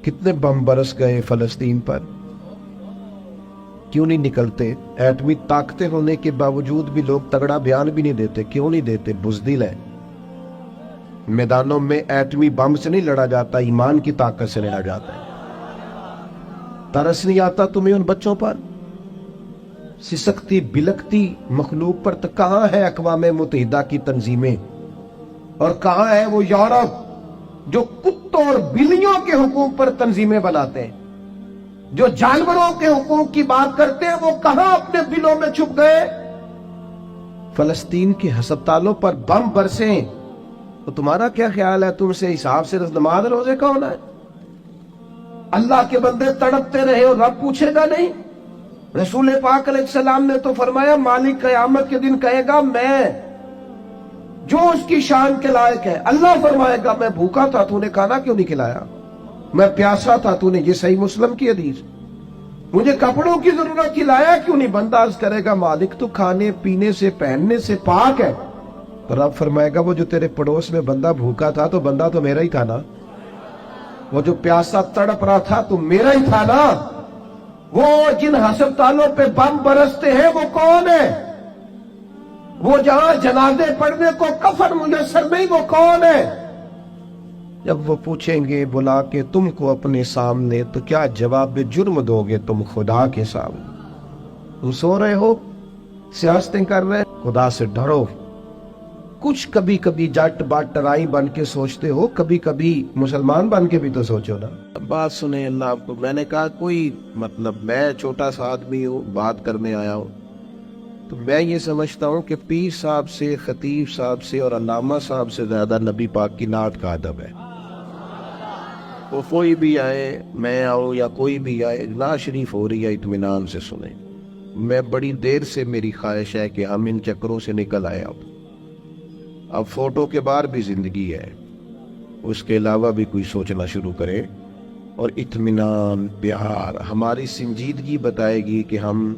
کتنے بم برس گئے فلسطین پر، کیوں نہیں نکلتے؟ ایٹمی طاقتیں ہونے کے باوجود بھی لوگ تگڑا بیان بھی نہیں دیتے. کیوں نہیں دیتے؟ بزدل ہے. میدانوں میں ایٹمی بم سے نہیں لڑا جاتا، ایمان کی طاقت سے لڑا جاتا ہے. ترس نہیں آتا تمہیں ان بچوں پر؟ سسکتی بلکتی مخلوق پر. تو کہاں ہے اقوام متحدہ کی تنظیمیں، اور کہاں ہے وہ یورپ جو کتوں اور بلیوں کے حقوق پر تنظیمیں بناتے ہیں، جو جانوروں کے حقوق کی بات کرتے ہیں؟ وہ کہاں اپنے بلوں میں چھپ گئے؟ فلسطین کے ہسپتالوں پر بم برسیں تو تمہارا کیا خیال ہے؟ تم سے حساب سے نماز روزے کا ہونا ہے؟ اللہ کے بندے تڑپتے رہے اور رب پوچھے گا نہیں؟ رسول پاک علیہ السلام نے تو فرمایا مالک قیامت کے دن کہے گا میں جو اس کی شان کے لائق ہے. اللہ فرمائے گا میں بھوکا تھا تو نے کھانا کیوں نہیں کھلایا، میں پیاسا تھا تو نے، یہ صحیح مسلم کی حدیث، مجھے کپڑوں کی ضرورت تھی لایا کیوں نہیں؟ بندہ عرض کرے گا مالک تو کھانے پینے سے پہننے سے پاک ہے. تو رب فرمائے گا وہ جو تیرے پڑوس میں بندہ بھوکا تھا تو بندہ تو میرا ہی تھا نا، وہ جو پیاسا تڑپ رہا تھا تو میرا ہی تھا نا. وہ جن ہسپتالوں پہ بم برستے ہیں وہ کون ہے؟ وہ جہاں جنازے پڑھنے کو کفن میسر نہیں، وہ کون ہے؟ جب وہ پوچھیں گے بلا کے تم کو اپنے سامنے تو کیا جواب جرم دو گے تم خدا کے سامنے؟ تم سو رہے ہو، سیاستیں کر رہے، خدا سے ڈرو. کچھ کبھی کبھی جٹ بات ٹرائی بن کے سوچتے ہو، کبھی کبھی مسلمان بن کے بھی تو سوچو نا. بات سنیں اللہ آپ کو. میں نے کہا کوئی مطلب میں چھوٹا سا آدمی ہوں، بات کرنے آیا ہوں، تو میں یہ سمجھتا ہوں کہ پیر صاحب سے، خطیب صاحب سے اور علامہ صاحب سے زیادہ نبی پاک کی نعت کا ادب ہے. وہ کوئی بھی آئے، میں آؤں یا کوئی بھی آئے، نعت شریف ہو رہی ہے اطمینان سے سنیں. میں بڑی دیر سے میری خواہش ہے کہ ہم ان چکروں سے نکل آئے. اب فوٹو کے بعد بھی زندگی ہے، اس کے علاوہ بھی کوئی سوچنا شروع کرے، اور اطمینان، پیار ہماری سنجیدگی بتائے گی کہ ہم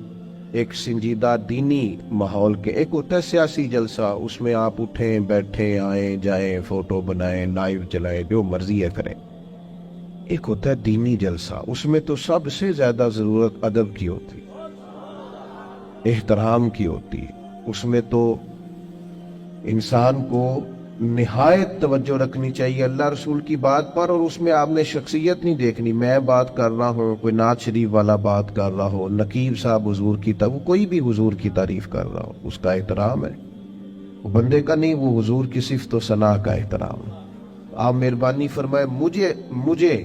ایک سنجیدہ دینی ماحول کے. ایک ہوتا ہے سیاسی جلسہ، اس میں آپ اٹھیں بیٹھیں آئیں جائیں، فوٹو بنائیں، لائیو چلائیں، جو مرضی ہے کریں. ایک ہوتا ہے دینی جلسہ، اس میں تو سب سے زیادہ ضرورت ادب کی ہوتی، احترام کی ہوتی. اس میں تو انسان کو نہایت توجہ رکھنی چاہیے اللہ رسول کی بات پر، اور اس میں آپ نے شخصیت نہیں دیکھنی. میں بات کر رہا ہوں، کوئی نعت شریف والا بات کر رہا ہو، نقیب صاحب حضور کی کوئی بھی حضور کی تعریف کر رہا ہو، اس کا احترام ہے. وہ بندے کا نہیں، وہ حضور کی صفت و ثنا کا احترام. آپ مہربانی فرمائے مجھے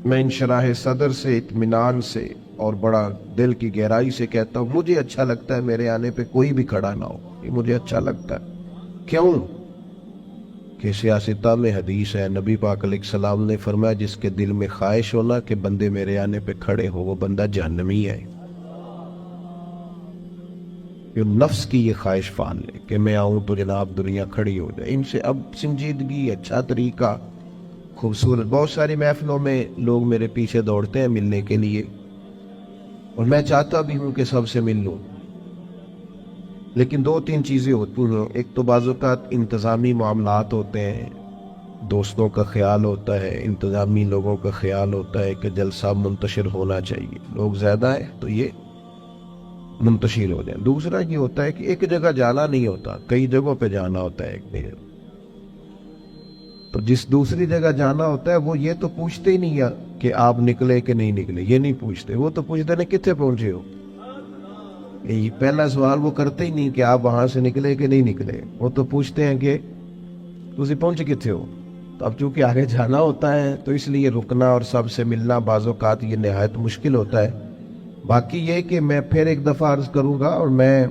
میں انشراح صدر سے، اطمینان سے اور بڑا دل کی گہرائی سے کہتا ہوں، مجھے اچھا لگتا ہے میرے آنے پہ کوئی بھی کھڑا نہ ہو. یہ مجھے اچھا لگتا ہے. کیوں کہ سیاستہ میں حدیث ہے، نبی پاک علیہ السلام نے فرمایا جس کے دل میں خواہش ہونا کہ بندے میرے آنے پہ کھڑے ہو، وہ بندہ جہنمی ہے. یہ نفس کی یہ خواہش فان لے کہ میں آؤں تو جناب دنیا کھڑی ہو جائے. ان سے اب سنجیدگی، اچھا طریقہ، خوبصورت. بہت ساری محفلوں میں لوگ میرے پیچھے دوڑتے ہیں ملنے کے لیے، اور میں چاہتا بھی ہوں کہ سب سے مل لوں، لیکن دو تین چیزیں ہوتی ہیں. ایک تو بعض اوقات انتظامی معاملات ہوتے ہیں، دوستوں کا خیال ہوتا ہے، انتظامی لوگوں کا خیال ہوتا ہے کہ جلسہ منتشر ہونا چاہیے، لوگ زیادہ ہیں تو یہ منتشر ہو جائیں. دوسرا یہ ہوتا ہے کہ ایک جگہ جانا نہیں ہوتا، کئی جگہوں پہ جانا ہوتا ہے ایک دیر. تو جس دوسری جگہ جانا ہوتا ہے وہ یہ تو پوچھتے ہی نہیں ہے کہ آپ نکلے کہ نہیں نکلے، یہ نہیں پوچھتے. وہ تو پوچھتے ہیں کتنے پہنچے ہو. یہ پہلا سوال وہ کرتے ہی نہیں کہ آپ وہاں سے نکلے کہ نہیں نکلے، وہ تو پوچھتے ہیں کہ تسی پہنچ کتنے ہو. تو اب چونکہ آگے جانا ہوتا ہے تو اس لیے رکنا اور سب سے ملنا بعض اوقات یہ نہایت مشکل ہوتا ہے. باقی یہ کہ میں پھر ایک دفعہ عرض کروں گا، اور میں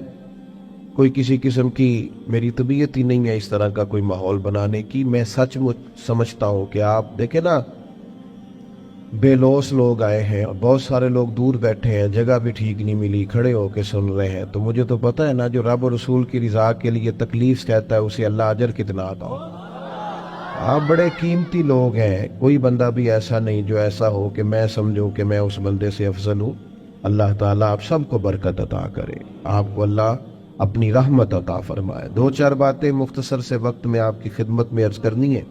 کوئی کسی قسم کی میری طبیعت ہی نہیں ہے اس طرح کا کوئی ماحول بنانے کی. میں سچ سمجھتا ہوں کہ آپ دیکھیں نا، بے لوس لوگ آئے ہیں اور بہت سارے لوگ دور بیٹھے ہیں، جگہ بھی ٹھیک نہیں ملی، کھڑے ہو کے سن رہے ہیں. تو مجھے تو پتہ ہے نا، جو رب و رسول کی رضا کے لیے تکلیف کہتا ہے اسے اللہ اجر کتنا آتا ہو. آپ بڑے قیمتی لوگ ہیں، کوئی بندہ بھی ایسا نہیں جو ایسا ہو کہ میں سمجھوں کہ میں اس بندے سے افضل ہوں. اللہ تعالیٰ آپ سب کو برکت عطا کرے، آپ کو اللہ اپنی رحمت عطا فرمائے. دو چار باتیں مختصر سے وقت میں آپ کی خدمت میں عرض کرنی ہے.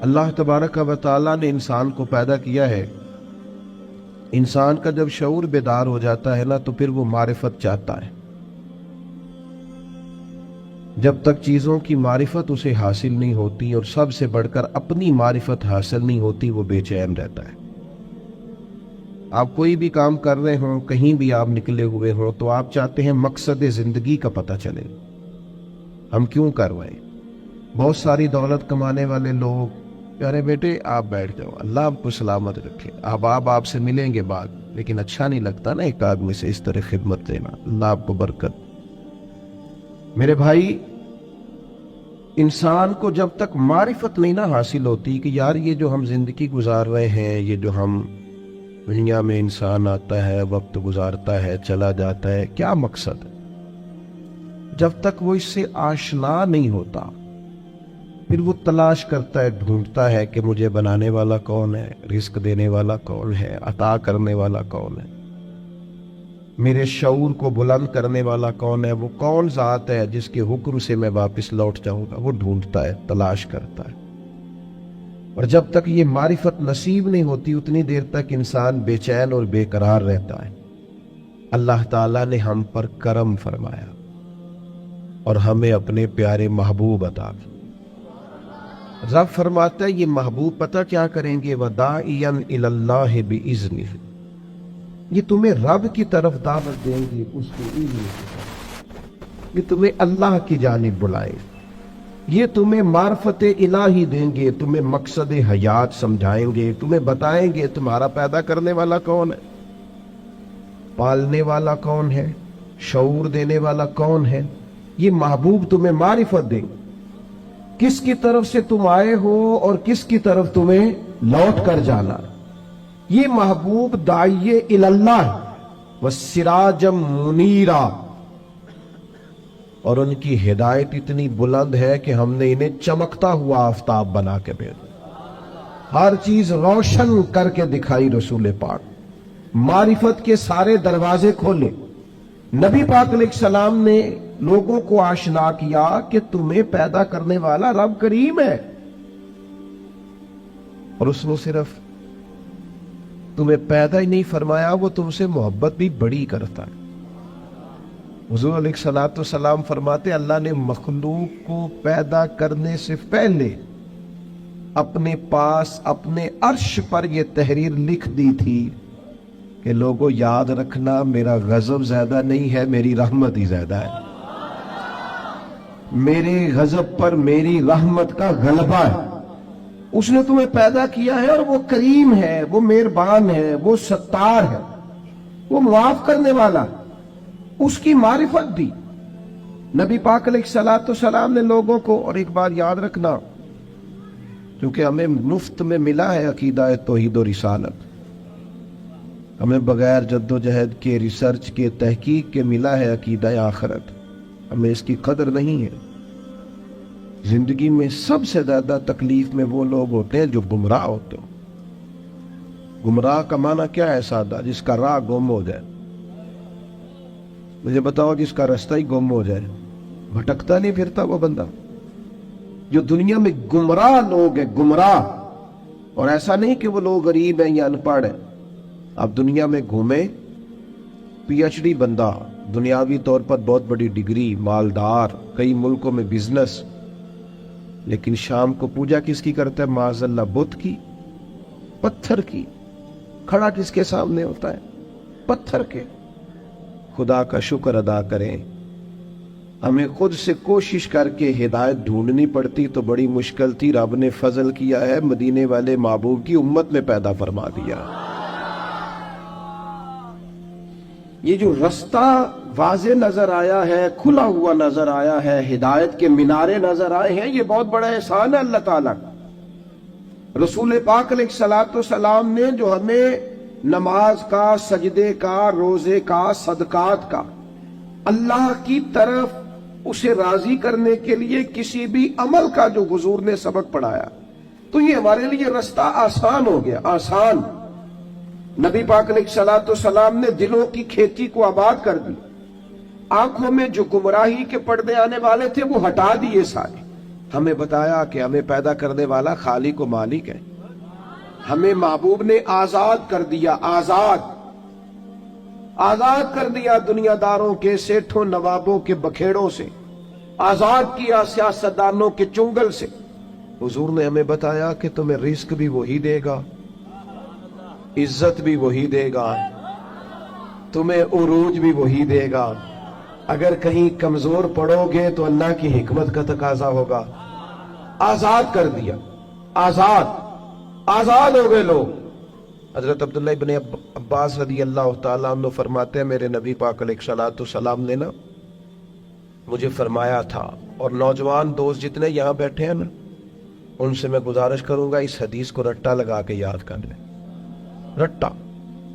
اللہ تبارک و تعالیٰ نے انسان کو پیدا کیا ہے. انسان کا جب شعور بیدار ہو جاتا ہے نا تو پھر وہ معرفت چاہتا ہے. جب تک چیزوں کی معرفت اسے حاصل نہیں ہوتی اور سب سے بڑھ کر اپنی معرفت حاصل نہیں ہوتی وہ بے چین رہتا ہے. آپ کوئی بھی کام کر رہے ہوں، کہیں بھی آپ نکلے ہوئے ہوں تو آپ چاہتے ہیں مقصد زندگی کا پتہ چلے، ہم کیوں کر رہے ہیں. بہت ساری دولت کمانے والے لوگ، ارے بیٹے آپ بیٹھ جاؤ، اللہ آپ کو سلامت رکھے، آپ سے ملیں گے بعد، لیکن اچھا نہیں لگتا نا ایک آدمی سے اس طرح خدمت دینا. اللہ آپ کو برکت. میرے بھائی، انسان کو جب تک معرفت نہیں نہ حاصل ہوتی کہ یار یہ جو ہم زندگی گزار رہے ہیں، یہ جو ہم دنیا میں انسان آتا ہے، وقت گزارتا ہے، چلا جاتا ہے، کیا مقصد ہے، جب تک وہ اس سے آشنا نہیں ہوتا پھر وہ تلاش کرتا ہے، ڈھونڈتا ہے کہ مجھے بنانے والا کون ہے، رزق دینے والا کون ہے، عطا کرنے والا کون ہے، میرے شعور کو بلند کرنے والا کون ہے، وہ کون ذات ہے جس کے حکم سے میں واپس لوٹ جاؤں گا. وہ ڈھونڈتا ہے، تلاش کرتا ہے. اور جب تک یہ معرفت نصیب نہیں ہوتی اتنی دیر تک انسان بے چین اور بے قرار رہتا ہے. اللہ تعالیٰ نے ہم پر کرم فرمایا اور ہمیں اپنے پیارے محبوب عطا کیے. رب فرماتا ہے یہ محبوب پتہ کیا کریں گے، وَدَاعِيًا إِلَى اللَّهِ بِإِذْنِهِ، یہ تمہیں رب کی طرف دعوت دیں گے اس کے اذن سے، یہ تمہیں اللہ کی جانب بلائیں، یہ تمہیں معرفت الہی دیں گے، تمہیں مقصد حیات سمجھائیں گے، تمہیں بتائیں گے تمہارا پیدا کرنے والا کون ہے، پالنے والا کون ہے، شعور دینے والا کون ہے. یہ محبوب تمہیں معرفت دیں گے، کس کی طرف سے تم آئے ہو اور کس کی طرف تمہیں لوٹ کر جانا ہے. یہ محبوب داعی اللہ وسراجم منیرا، اور ان کی ہدایت اتنی بلند ہے کہ ہم نے انہیں چمکتا ہوا آفتاب بنا کے بھیجا، ہر چیز روشن کر کے دکھائی. رسول پاک معرفت کے سارے دروازے کھولے. نبی پاک علیہ السلام نے لوگوں کو آشنا کیا کہ تمہیں پیدا کرنے والا رب کریم ہے، اور اس نے صرف تمہیں پیدا ہی نہیں فرمایا، وہ تم سے محبت بھی بڑی کرتا ہے. حضور علیہ السلام فرماتے اللہ نے مخلوق کو پیدا کرنے سے پہلے اپنے پاس اپنے عرش پر یہ تحریر لکھ دی تھی کہ لوگوں یاد رکھنا میرا غضب زیادہ نہیں ہے، میری رحمت ہی زیادہ ہے. میرے غضب پر میری رحمت کا غلبہ ہے. اس نے تمہیں پیدا کیا ہے اور وہ کریم ہے، وہ مہربان ہے، وہ ستار ہے، وہ معاف کرنے والا. اس کی معرفت دی نبی پاک علیہ السلام نے لوگوں کو. اور ایک بار یاد رکھنا، کیونکہ ہمیں مفت میں ملا ہے عقیدہ توحید و رسالت، ہمیں بغیر جد و جہد کے، ریسرچ کے، تحقیق کے ملا ہے عقیدہ آخرت. ہمیں اس کی قدر نہیں ہے. زندگی میں سب سے زیادہ تکلیف میں وہ لوگ ہوتے ہیں جو گمراہ ہوتے ہیں. گمراہ کا معنی کیا ہے؟ سادہ، جس کا راہ گم ہو جائے. مجھے بتاؤ، جس کا رستہ ہی گم ہو جائے، بھٹکتا نہیں پھرتا وہ بندہ. جو دنیا میں گمراہ لوگ ہیں، گمراہ، اور ایسا نہیں کہ وہ لوگ غریب ہیں یا ان پڑھ ہیں. اب دنیا میں گھومے، پی ایچ ڈی بندہ، دنیاوی طور پر بہت بڑی ڈگری، مالدار، کئی ملکوں میں بزنس، لیکن شام کو پوجا کس کی کرتا ہے؟ معاذ اللہ بت کی، پتھر کی. کھڑا کس کے سامنے ہوتا ہے؟ پتھر کے. خدا کا شکر ادا کریں. ہمیں خود سے کوشش کر کے ہدایت ڈھونڈنی پڑتی تو بڑی مشکل تھی. رب نے فضل کیا ہے، مدینے والے محبوب کی امت میں پیدا فرما دیا. یہ جو رستہ واضح نظر آیا ہے، کھلا ہوا نظر آیا ہے، ہدایت کے مینارے نظر آئے ہیں، یہ بہت بڑا احسان ہے اللہ تعالیٰ کا. رسول پاک علیہ السلام نے جو ہمیں نماز کا، سجدے کا، روزے کا، صدقات کا، اللہ کی طرف اسے راضی کرنے کے لیے کسی بھی عمل کا جو حضور نے سبق پڑھایا، تو یہ ہمارے لیے رستہ آسان ہو گیا. آسان. نبی پاک علیہ السلام نے دلوں کی کھیتی کو آباد کر دی. آنکھوں میں جو گمراہی کے پردے آنے والے تھے وہ ہٹا دیے سارے. ہمیں بتایا کہ ہمیں پیدا کرنے والا خالق و مالک ہے. ہمیں محبوب نے آزاد کر دیا، آزاد کر دیا دنیا داروں کے، سیٹھوں نوابوں کے بکھیڑوں سے، آزاد کیا سیاستدانوں کے چنگل سے. حضور نے ہمیں بتایا کہ تمہیں رزق بھی وہی دے گا، عزت بھی وہی دے گا، تمہیں عروج بھی وہی دے گا. اگر کہیں کمزور پڑو گے تو اللہ کی حکمت کا تقاضا ہوگا. آزاد کر دیا، آزاد ہو گئے لوگ. حضرت عبداللہ ابن عباس رضی اللہ تعالیٰ عنہ فرماتے ہیں میرے نبی پاک علیہ الصلوۃ والسلام نے نا مجھے فرمایا تھا، اور نوجوان دوست جتنے یہاں بیٹھے ہیں نا ان سے میں گزارش کروں گا اس حدیث کو رٹا لگا کے یاد کر لیں، رٹا،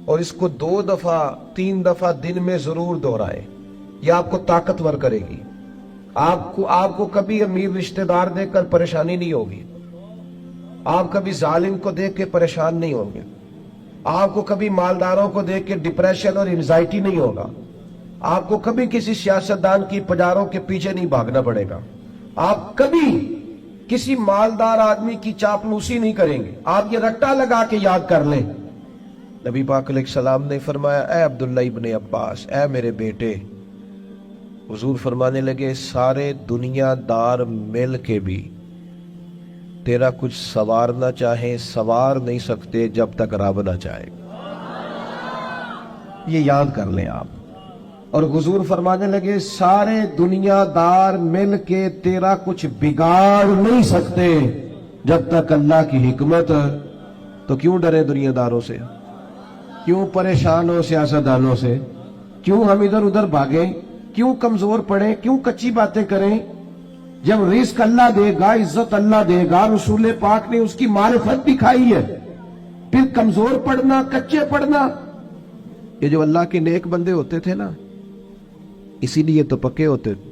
اور اس کو 2 دفعہ 3 دفعہ دن میں ضرور دہرائیں. یہ آپ کو طاقتور کرے گی. آپ کو کبھی امیر رشتہ دار دیکھ کر پریشانی نہیں ہوگی، آپ کبھی ظالم کو دیکھ کے پریشان نہیں ہوں گے، آپ کو کبھی مالداروں کو دیکھ کے ڈپریشن اور انزائٹی نہیں ہوگا، آپ کو کبھی کسی سیاستدان کی پجاروں کے پیچھے نہیں بھاگنا پڑے گا، آپ کبھی کسی مالدار آدمی کی چاپلوسی نہیں کریں گے. آپ یہ رٹا لگا کے یاد کر لیں. نبی پاک علیہ السلام نے فرمایا اے عبداللہ ابن عباس، اے میرے بیٹے، حضور فرمانے لگے سارے دنیا دار مل کے بھی تیرا کچھ سوارنا چاہیں سوار نہیں سکتے جب تک رب نہ چاہے. یہ یاد کر لیں آپ. اور حضور فرمانے لگے سارے دنیا دار مل کے تیرا کچھ بگاڑ نہیں سکتے جب تک اللہ کی حکمت. تو کیوں ڈرے دنیا داروں سے؟ کیوں پریشان ہو سیاستدانوں سے؟ کیوں ہم ادھر ادھر بھاگیں؟ کیوں کمزور پڑیں؟ کیوں کچی باتیں کریں؟ جب رزق اللہ دے گا، عزت اللہ دے گا، رسول پاک نے اس کی معرفت بھی کھائی ہے. پھر کمزور پڑنا، کچے پڑنا. یہ جو اللہ کے نیک بندے ہوتے تھے نا اسی لیے تو پکے ہوتے تھے.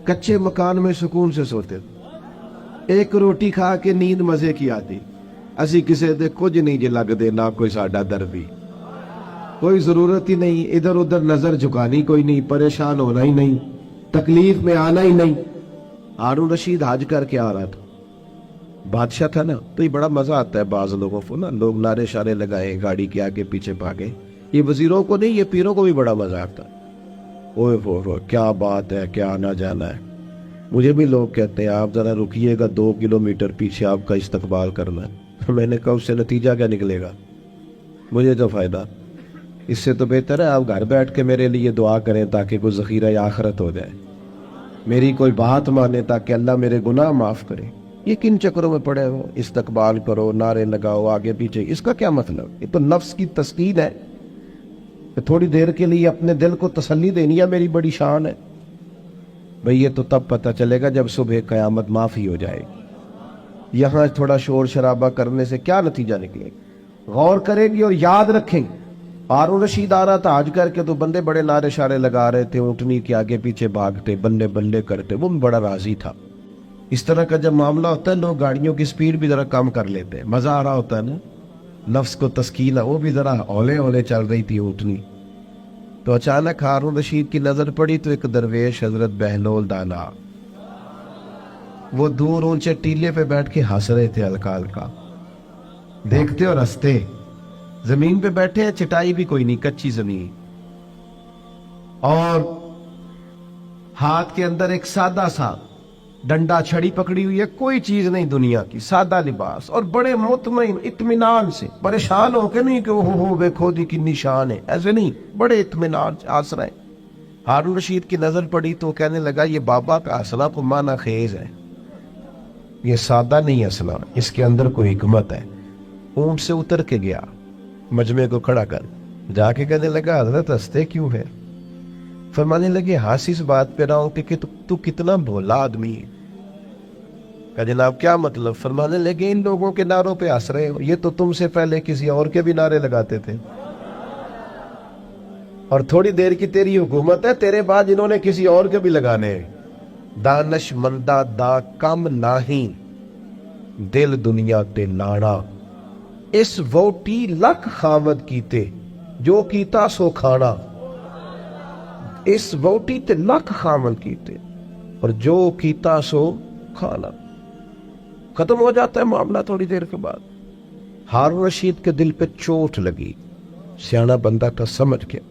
کچے مکان میں سکون سے سوتے تھے، ایک روٹی کھا کے نیند مزے کی آتی. اسی کسے دے کچھ نہیں جے لگ دے، نہ کوئی ساڈا دربی، کوئی ضرورت ہی نہیں، ادھر ادھر نظر جھکانی کوئی نہیں، پریشان ہونا ہی نہیں، تکلیف میں آنا ہی نہیں. ہارون رشید حج کر کے آ رہا تھا، بادشاہ تھا نا، تو یہ بڑا مزہ آتا ہے بعض لوگوں کو نا، لوگ نعرے شارے لگائے، گاڑی کے آگے پیچھے بھاگے. یہ وزیروں کو نہیں، یہ پیروں کو بھی بڑا مزہ آتا ہے. اوہ وہ کیا بات ہے، کیا آنا جانا ہے. مجھے بھی لوگ کہتے ہیں آپ ذرا رکیے گا، 2 کلومیٹر پیچھے آپ کا استقبال کرنا ہے. میں نے کہا اس سے نتیجہ کیا نکلے گا، مجھے تو فائدہ. اس سے تو بہتر ہے آپ گھر بیٹھ کے میرے لیے دعا کریں تاکہ کوئی ذخیرہ آخرت ہو جائے، میری کوئی بات مانے تاکہ اللہ میرے گناہ معاف کرے. یہ کن چکروں میں پڑے ہو؟ استقبال کرو، نعرے لگاؤ آگے پیچھے، اس کا کیا مطلب؟ یہ تو نفس کی تسکین ہے کہ تھوڑی دیر کے لیے اپنے دل کو تسلی دینی ہے میری بڑی شان ہے. بھئی یہ تو تب پتہ چلے گا جب صبح قیامت معافی ہو جائے گی. یہاں تھوڑا شور شرابہ کرنے سے کیا نتیجہ نکلے گا؟ غور کریں گی اور یاد رکھیں گے. ہارون رشید آ رہا تھا حج کر کے تو بندے بڑے نعرے شارے لگا رہے تھے، اونٹنی کے آگے پیچھے بھاگتے، بندے بندے کرتے، وہ بڑا راضی تھا. اس طرح کا جب معاملہ ہوتا ہے لوگ گاڑیوں کی سپیڈ بھی ذرا کم کر لیتے ہیں، مزہ آ رہا ہوتا ہے نا، نفس کو تسکین ہے. وہ بھی ذرا اولے اولے چل رہی تھی اونٹنی. تو اچانک ہارون رشید کی نظر پڑی تو ایک درویش حضرت بہلول دانا، وہ دور اونچے ٹیلے پہ بیٹھ کے ہنس رہے تھے ہلکا ہلکا، دیکھتے اور ہنستے. زمین پہ بیٹھے ہیں، چٹائی بھی کوئی نہیں، کچی زمین، اور ہاتھ کے اندر ایک سادہ سا ڈنڈا چھڑی پکڑی ہوئی ہے، کوئی چیز نہیں دنیا کی، سادہ لباس، اور بڑے مطمئن اطمینان سے، پریشان ہو کے نہیں کہ ہو دیکھو دی کتنی شان ہے، ایسے نہیں، بڑے اطمینان سے ہنس رہے. ہارون رشید کی نظر پڑی تو کہنے لگا یہ بابا کا ہنسنا کو معنی خیز ہے، یہ سادہ نہیں ہنسنا، اس کے اندر کوئی حکمت ہے. اونٹ سے اتر کے گیا، مجمع کو کھڑا کر جا کے کہنے لگا حضرت ہنستے کیوں ہے؟ فرمانے لگے ہنس اس بات پہ رہا ہوں کہ تو کتنا بھولا آدمی ہے. کہا جناب کیا مطلب؟ فرمانے لگے ان لوگوں کے نعروں پہ ہنس رہے ہو، یہ تو تم سے پہلے کسی اور کے بھی نعرے لگاتے تھے، اور تھوڑی دیر کی تیری حکومت ہے، تیرے بعد انہوں نے کسی اور کے بھی لگانے. دانش مندہ دا کم نہیں، دل دنیا تے لانا، اس ووٹی لکھ خامد کیتے، جو کیتا سو کھانا. اس ووٹی تے لکھ خامد کیتے، اور جو کیتا سو کھانا. ختم ہو جاتا ہے معاملہ تھوڑی دیر کے بعد. ہارون رشید کے دل پہ چوٹ لگی, سیانا بندہ تھا, سمجھ گیا.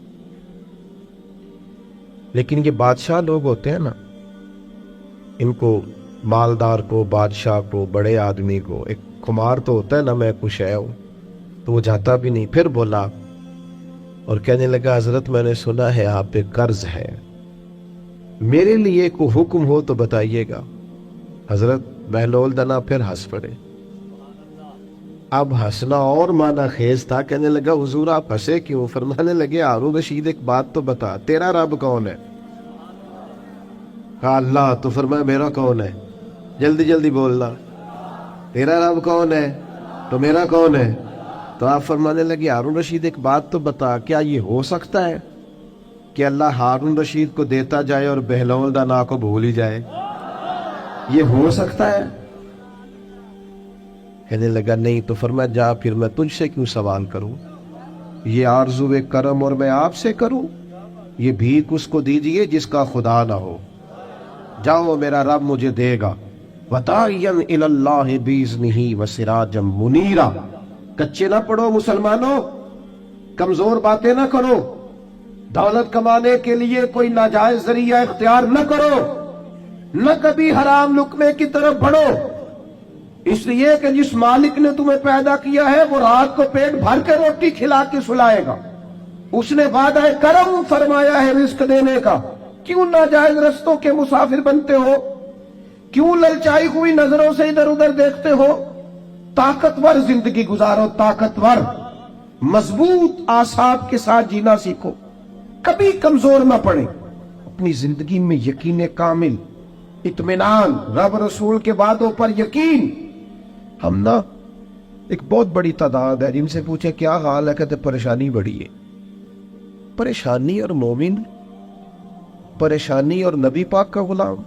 لیکن یہ بادشاہ لوگ ہوتے ہیں نا, ان کو, مالدار کو, بادشاہ کو, بڑے آدمی کو ایک خمار تو ہوتا ہے نا, میں کچھ ہے ہوں, تو وہ جاتا بھی نہیں. پھر بولا اور کہنے لگا حضرت میں نے سنا ہے آپ پہ قرض ہے, میرے لیے کوئی حکم ہو تو بتائیے گا. حضرت بہلول دنا پھر ہنس پڑے. اب ہنسنا اور معنی خیز تھا. کہنے لگا حضور آپ ہنسے کیوں؟ فرمانے لگے ہارون رشید ایک بات تو بتا, تیرا رب کون ہے؟ کہا اللہ. تو فرمایا میرا کون ہے؟ جلدی جلدی بولنا. تیرا رب کون ہے تو میرا کون ہے؟ تو آپ فرمانے لگے ہارون رشید ایک بات تو بتا, کیا یہ ہو سکتا ہے کہ اللہ ہارون رشید کو دیتا جائے اور بہلول دانا کو بھول ہی جائے؟ یہ ہو سکتا ہے؟ کہنے لگا نہیں. تو فرمایا جا پھر میں تجھ سے کیوں سوال کروں, یہ آرزو کرم اور میں آپ سے کروں؟ یہ بھیک اس کو دیجئے جس کا خدا نہ ہو. جاؤ میرا رب مجھے دے گا. وَتَعِيَنْ إِلَى اللَّهِ بِإِذْنِهِ وَسِرَاجًا مُنِيرًا. کچے نہ پڑھو مسلمانوں, کمزور باتیں نہ کرو, دولت کمانے کے لیے کوئی ناجائز ذریعہ اختیار نہ کرو, نہ کبھی حرام لقمے کی طرف بڑھو. اس لیے کہ جس مالک نے تمہیں پیدا کیا ہے وہ رات کو پیٹ بھر کے روٹی کھلا کے سلائے گا. اس نے وعدہ کرم فرمایا ہے رزق دینے کا. کیوں ناجائز رستوں کے مسافر بنتے ہو؟ کیوں للچائی ہوئی نظروں سے ادھر ادھر دیکھتے ہو؟ طاقتور زندگی گزارو, طاقتور مضبوط اعصاب کے ساتھ جینا سیکھو, کبھی کمزور نہ پڑے. اپنی زندگی میں یقین کامل, اطمینان, رب رسول کے وعدوں پر یقین. ہم نا ایک بہت بڑی تعداد ہے جن سے پوچھے کیا حال ہے, کہتے پریشانی بڑی ہے. پریشانی اور مومن, پریشانی اور نبی پاک کا غلام.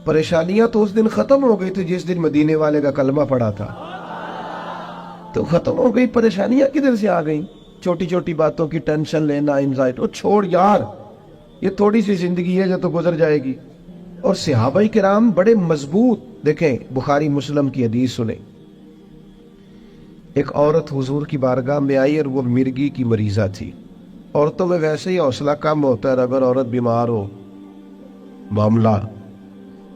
پریشانیاں تو اس دن ختم ہو گئی تھی جس دن مدینے والے کا کلمہ پڑا تھا, تو ختم ہو گئی. پریشانیاں کدھر سے آ گئیں؟ چھوٹی چھوٹی باتوں کی ٹینشن لینا, انزائٹی. وہ چھوڑ یار, یہ تھوڑی سی زندگی ہے جو تو گزر جائے گی. اور صحابہ کرام بڑے مضبوط. دیکھیں بخاری مسلم کی حدیث سنیں. ایک عورت حضور کی بارگاہ میں آئی اور وہ مرگی کی مریضہ تھی. عورتوں میں ویسے ہی حوصلہ کم ہوتا ہے, اگر عورت بیمار ہو معاملہ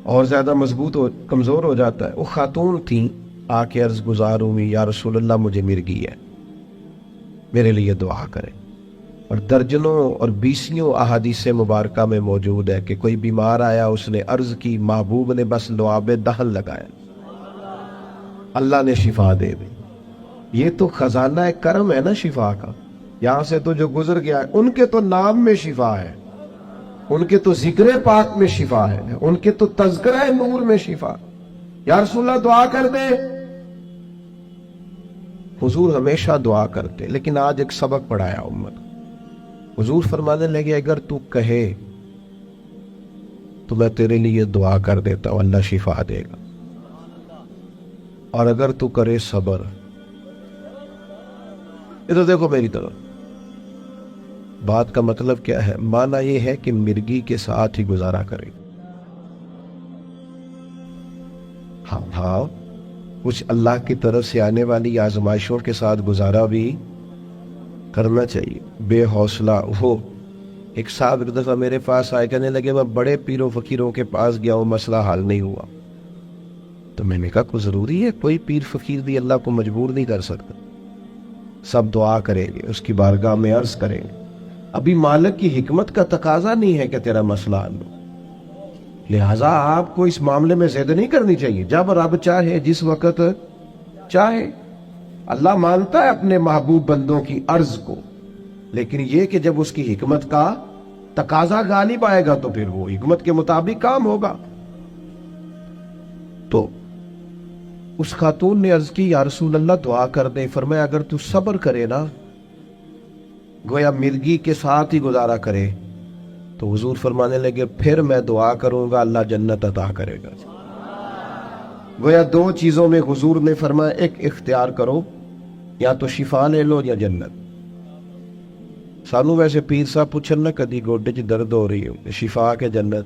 اور زیادہ مضبوط ہو, کمزور ہو جاتا ہے. وہ خاتون تھیں, آ کے عرض گزار ہوئی یا رسول اللہ مجھے مرگی ہے, میرے لیے دعا کریں. اور درجنوں اور بیسیوں احادیث مبارکہ میں موجود ہے کہ کوئی بیمار آیا, اس نے عرض کی, محبوب نے بس لعاب دہن لگایا, اللہ نے شفا دے دی. یہ تو خزانہ کرم ہے نا شفا کا. یہاں سے تو جو گزر گیا ہے, ان کے تو نام میں شفا ہے, ان کے تو ذکر پاک میں شفا ہے, ان کے تو تذکرہ نور میں شفا. یا رسول اللہ دعا کر دے. حضور ہمیشہ دعا کرتے, لیکن آج ایک سبق پڑھایا امت. حضور فرمانے لگے اگر تو کہے تو میں تیرے لیے دعا کر دیتا ہوں, اللہ شفا دے گا. اور اگر تو کرے صبر. یہ تو دیکھو میری طرف, بات کا مطلب کیا ہے؟ معنی یہ ہے کہ مرگی کے ساتھ ہی گزارا کرے. ہاں کچھ اللہ کی طرف سے آنے والی آزمائشوں کے ساتھ گزارا بھی کرنا چاہیے. بے حوصلہ ہو. ایک صاحب ایک دفعہ میرے پاس آئے, کہنے لگے میں بڑے پیروں فقیروں کے پاس گیا ہوں, مسئلہ حل نہیں ہوا. تو میں نے کہا کوئی ضروری ہے, کوئی پیر فقیر بھی اللہ کو مجبور نہیں کر سکتا. سب دعا کریں گے, اس کی بارگاہ میں عرض کریں گے. ابھی مالک کی حکمت کا تقاضا نہیں ہے کہ تیرا مسئلہ حل ہو, لہٰذا آپ کو اس معاملے میں زیادہ نہیں کرنی چاہیے. جب رب چاہے, جس وقت چاہے. اللہ مانتا ہے اپنے محبوب بندوں کی عرض کو, لیکن یہ کہ جب اس کی حکمت کا تقاضا غالب آئے گا تو پھر وہ حکمت کے مطابق کام ہوگا. تو اس خاتون نے عرض کی یا رسول اللہ دعا کر دے. فرمایا اگر تو صبر کرے نا, گویا مرگی کے ساتھ ہی گزارا کرے, تو حضور فرمانے لگے پھر میں دعا کروں گا اللہ جنت عطا کرے گا. گویا دو چیزوں میں حضور نے فرمایا ایک اختیار کرو, یا تو شفا لے لو یا جنت. سانو ویسے پیر صاحب پوچھن نہ کدی گوڈے چ درد ہو رہی ہے, شفا کے جنت.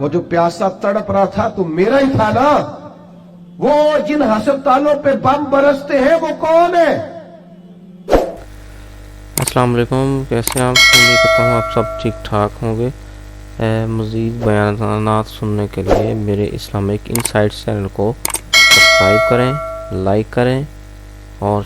وہ جو پیاسا تڑپ رہا تھا تو میرا ہی تھا نا. وہ جن ہسپتالوں پہ بم برستے ہیں وہ کون ہے؟ السلام علیکم، کیسے ہیں آپ؟ امید کرتا ہوں آپ سب ٹھیک ٹھاک ہوں گے. مزید بیانات سننے کے لیے میرے اسلامک انسائٹس چینل کو سبسکرائب کریں، لائک کریں اور